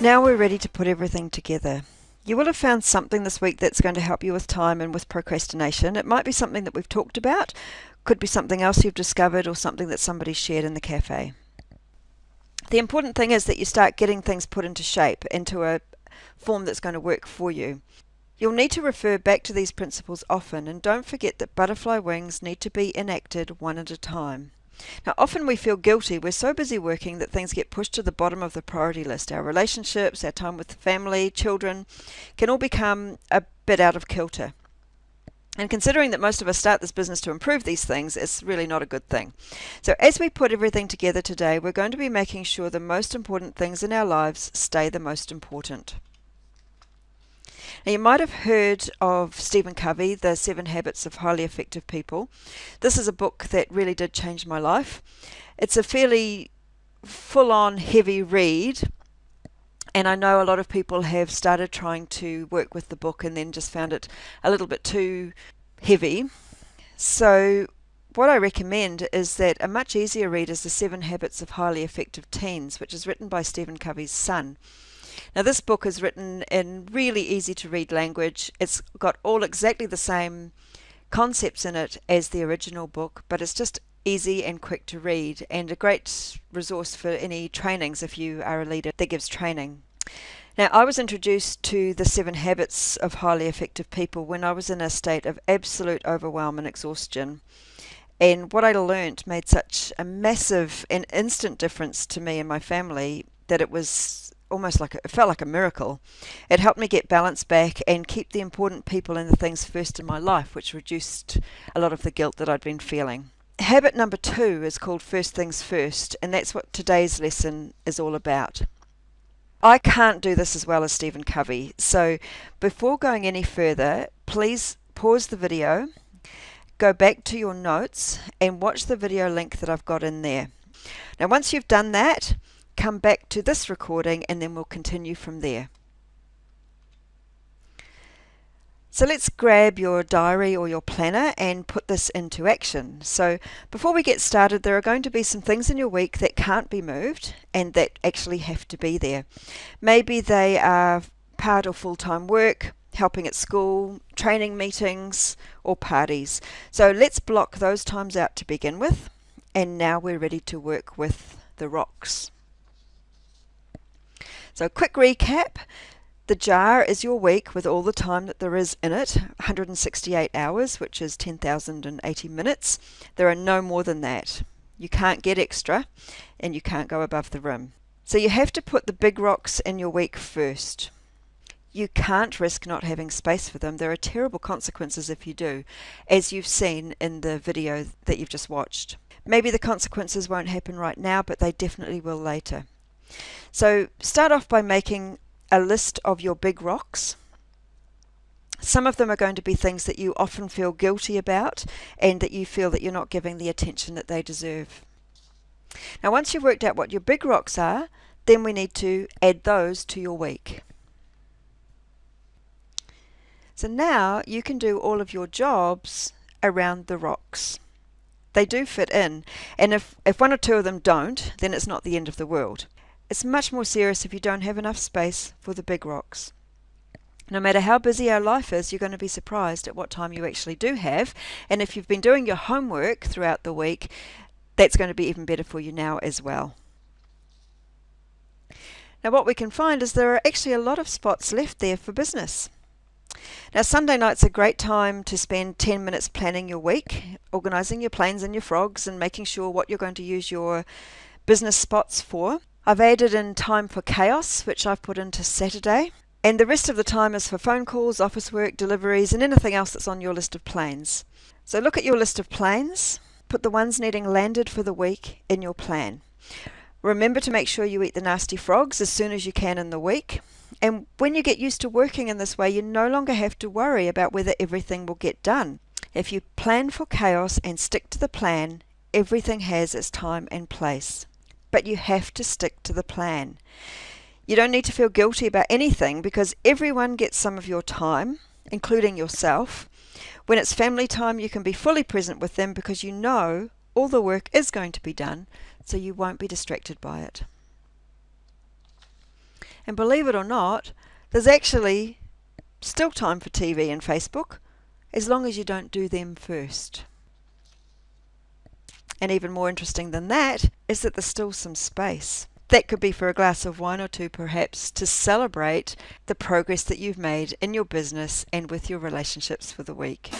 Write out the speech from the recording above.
Now we're ready to put everything together. You will have found something this week that's going to help you with time and with procrastination. It might be something that we've talked about, could be something else you've discovered, or something that somebody shared in the cafe. The important thing is that you start getting things put into shape, into a form that's going to work for you. You'll need to refer back to these principles often, and don't forget that butterfly wings need to be enacted one at a time. Now, often we feel guilty. We're so busy working that things get pushed to the bottom of the priority list. Our relationships, our time with family, children can all become a bit out of kilter. And considering that most of us start this business to improve these things, it's really not a good thing. So as we put everything together today, we're going to be making sure the most important things in our lives stay the most important. Now, you might have heard of Stephen Covey, The 7 Habits of Highly Effective People. This is a book that really did change my life. It's a fairly full-on heavy read, and I know a lot of people have started trying to work with the book and then just found it a little bit too heavy. So what I recommend is that a much easier read is The 7 Habits of Highly Effective Teens, which is written by Stephen Covey's son. Now, this book is written in really easy to read language. It's got all exactly the same concepts in it as the original book, but it's just easy and quick to read, and a great resource for any trainings if you are a leader that gives training. Now, I was introduced to the 7 Habits of Highly Effective People when I was in a state of absolute overwhelm and exhaustion. And what I learnt made such a massive and instant difference to me and my family that it was almost like it felt like a miracle. It helped me get balance back and keep the important people and the things first in my life, which reduced a lot of the guilt that I'd been feeling. Habit number 2 is called First Things First, and that's what today's lesson is all about. I can't do this as well as Stephen Covey, so before going any further, please pause the video, go back to your notes, and watch the video link that I've got in there. Now, once you've done that, come back to this recording and then we'll continue from there. So let's grab your diary or your planner and put this into action. So before we get started, there are going to be some things in your week that can't be moved and that actually have to be there. Maybe they are part of full-time work, helping at school, training meetings, or parties. So let's block those times out to begin with, and now we're ready to work with the rocks. So quick recap, the jar is your week with all the time that there is in it, 168 hours, which is 10,080 minutes. There are no more than that. You can't get extra, and you can't go above the rim. So you have to put the big rocks in your week first. You can't risk not having space for them. There are terrible consequences if you do, as you've seen in the video that you've just watched. Maybe the consequences won't happen right now, but they definitely will later. So start off by making a list of your big rocks. Some of them are going to be things that you often feel guilty about and that you feel that you're not giving the attention that they deserve. Now, once you've worked out what your big rocks are, then we need to add those to your week. So now you can do all of your jobs around the rocks. They do fit in, and if one or two of them don't, then it's not the end of the world. It's much more serious if you don't have enough space for the big rocks. No matter how busy our life is, you're going to be surprised at what time you actually do have, and if you've been doing your homework throughout the week, that's going to be even better for you now as well. Now, what we can find is there are actually a lot of spots left there for business. Now, Sunday night's a great time to spend 10 minutes planning your week, organising your planes and your frogs, and making sure what you're going to use your business spots for. I've added in time for chaos, which I've put into Saturday, and the rest of the time is for phone calls, office work, deliveries, and anything else that's on your list of planes. So look at your list of planes, put the ones needing landed for the week in your plan. Remember to make sure you eat the nasty frogs as soon as you can in the week. And when you get used to working in this way, you no longer have to worry about whether everything will get done. If you plan for chaos and stick to the plan, everything has its time and place. But you have to stick to the plan. You don't need to feel guilty about anything because everyone gets some of your time, including yourself. When it's family time, you can be fully present with them because you know all the work is going to be done, so you won't be distracted by it. And believe it or not, there's actually still time for TV and Facebook, as long as you don't do them first. And even more interesting than that is that there's still some space. That could be for a glass of wine or two, perhaps, to celebrate the progress that you've made in your business and with your relationships for the week.